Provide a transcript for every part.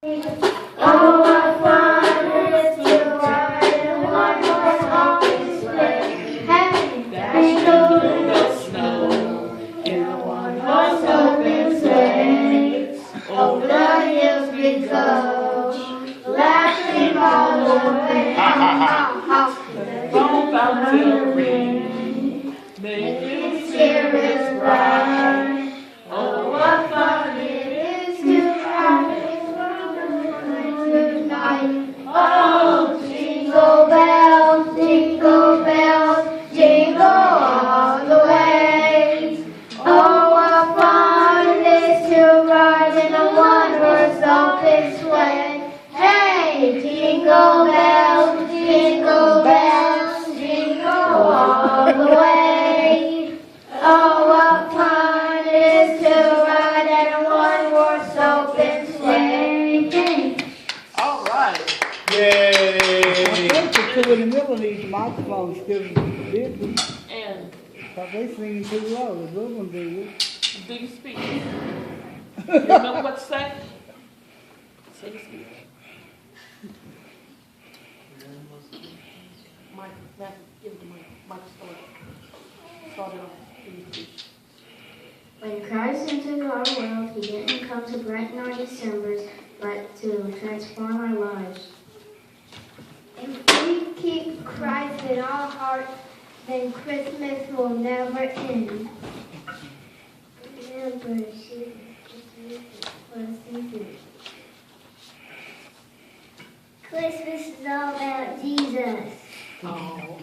Oh, what fun it is to ride in one horse open sleigh. Hey, dash through the snow in a one horse open sleigh. Over the hills we go, laughing all the way. The phone about to ring, making spirits bright. Oh, what fun it is to ride tonight. Oh, jingle bells, jingle all the way. Oh, what fun it is to ride in a one-horse open sleigh. Hey, jingle bells, jingle all the way. Oh, what fun it is to ride in a one-horse open sleigh. All right. Yay! I think the two in the middle of these microphones still did them. And But they sing too low. The good one did. do you speak? You remember what to say? Say the speech. Mike, Matthew, give the mic. Mike, start it off. When Christ entered our world, he didn't come to brighten our Decembers, but to transform our lives. If we keep Christ in our hearts, then Christmas will never end. Remember, Christmas is all about Jesus. Oh.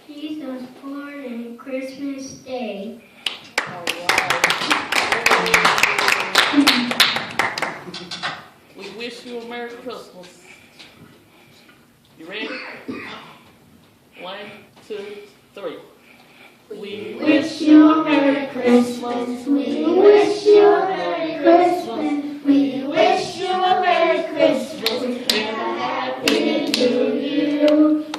Jesus was born on Christmas Day. All right. We wish you a Merry Christmas. You ready? 1, 2, 3. We Wish you a Merry Christmas. We wish you a Merry Christmas. We wish you a Merry Christmas and a Happy New Year.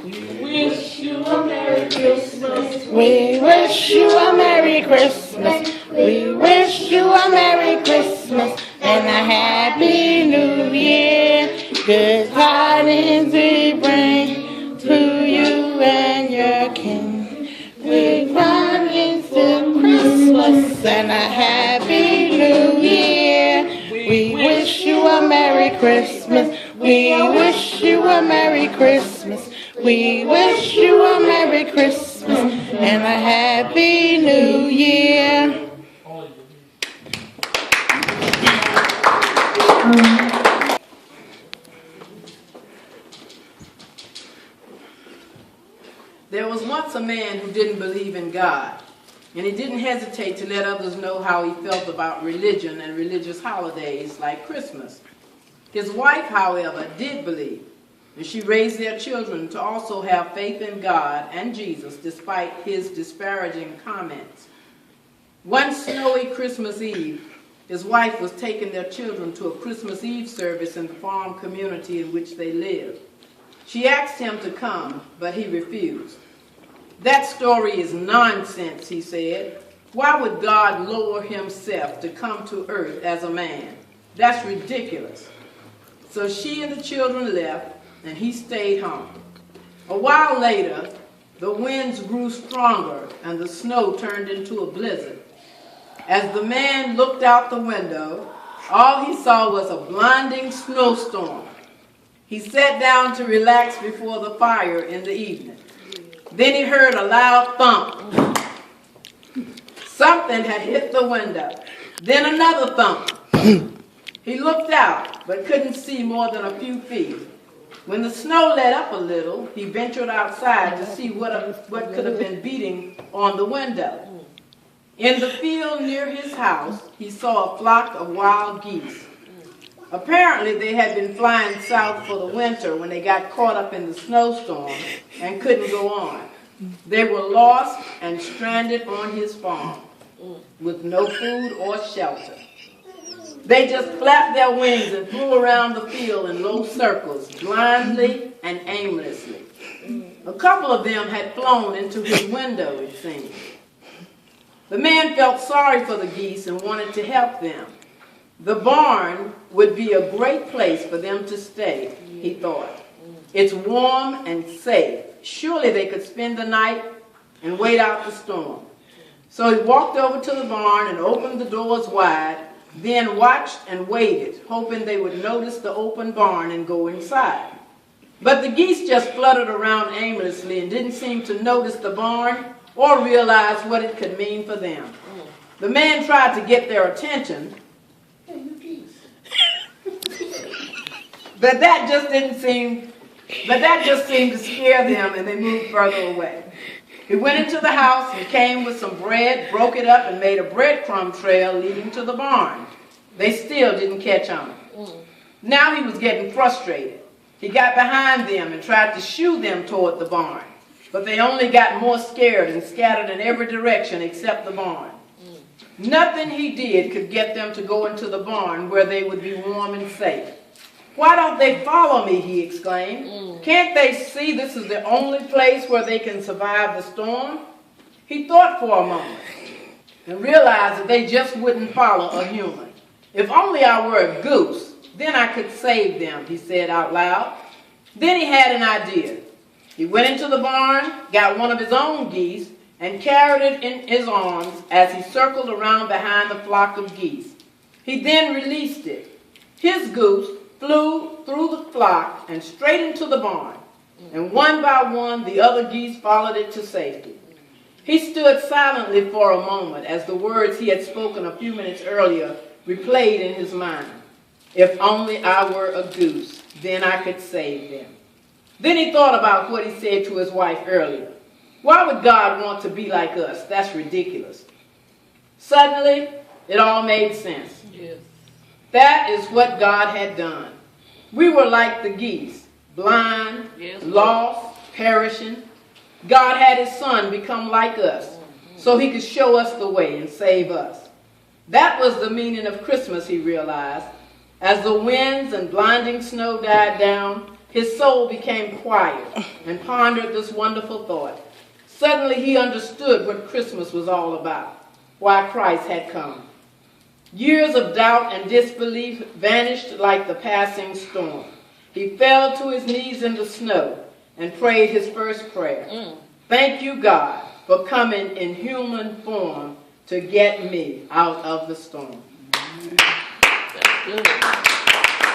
We wish you a Merry Christmas. We wish you a Merry Christmas. We wish you a Merry Christmas and a Happy New Year. Good tidings we bring to you and your King. Good tidings to Christmas and a Happy New Year. We wish you a Merry Christmas. We wish you a Merry Christmas. We wish you a Merry Christmas and a Happy New Year. There was once a man who didn't believe in God, and he didn't hesitate to let others know how he felt about religion and religious holidays like Christmas. His wife, however, did believe, and she raised their children to also have faith in God and Jesus despite his disparaging comments. One snowy Christmas Eve, his wife was taking their children to a Christmas Eve service in the farm community in which they lived. She asked him to come, but he refused. That story is nonsense, he said. Why would God lower himself to come to earth as a man? That's ridiculous. So she and the children left, and he stayed home. A while later, the winds grew stronger, and the snow turned into a blizzard. As the man looked out the window, all he saw was a blinding snowstorm. He sat down to relax before the fire in the evening. Then he heard a loud thump. Something had hit the window. Then another thump. He looked out, but couldn't see more than a few feet. When the snow let up a little, he ventured outside to see what could have been beating on the window. In the field near his house, he saw a flock of wild geese. Apparently, they had been flying south for the winter when they got caught up in the snowstorm and couldn't go on. They were lost and stranded on his farm with no food or shelter. They just flapped their wings and flew around the field in low circles, blindly and aimlessly. A couple of them had flown into his window, it seemed. The man felt sorry for the geese and wanted to help them. The barn would be a great place for them to stay, he thought. It's warm and safe. Surely they could spend the night and wait out the storm. So he walked over to the barn and opened the doors wide, then watched and waited, hoping they would notice the open barn and go inside. But the geese just fluttered around aimlessly and didn't seem to notice the barn or realize what it could mean for them. The man tried to get their attention, but that just seemed to scare them, and they moved further away. He went into the house and came with some bread, broke it up, and made a breadcrumb trail leading to the barn. They still didn't catch on. Now he was getting frustrated. He got behind them and tried to shoo them toward the barn, but they only got more scared and scattered in every direction except the barn. Nothing he did could get them to go into the barn where they would be warm and safe. "Why don't they follow me?" he exclaimed. "Can't they see this is the only place where they can survive the storm?" He thought for a moment and realized that they just wouldn't follow a human. "If only I were a goose, then I could save them," he said out loud. Then he had an idea. He went into the barn, got one of his own geese, and carried it in his arms as he circled around behind the flock of geese. He then released it. His goose flew through the flock and straight into the barn, and one by one the other geese followed it to safety. He stood silently for a moment as the words he had spoken a few minutes earlier replayed in his mind. "If only I were a goose, then I could save them." Then he thought about what he said to his wife earlier. Why would God want to be like us? That's ridiculous. Suddenly, it all made sense. Yes. That is what God had done. We were like the geese, blind, Yes. lost, perishing. God had his son become like us so he could show us the way and save us. That was the meaning of Christmas, he realized. As the winds and blinding snow died down, his soul became quiet and pondered this wonderful thought. Suddenly he understood what Christmas was all about, why Christ had come. Years of doubt and disbelief vanished like the passing storm. He fell to his knees in the snow and prayed his first prayer. Thank you, God, for coming in human form to get me out of the storm. That's good.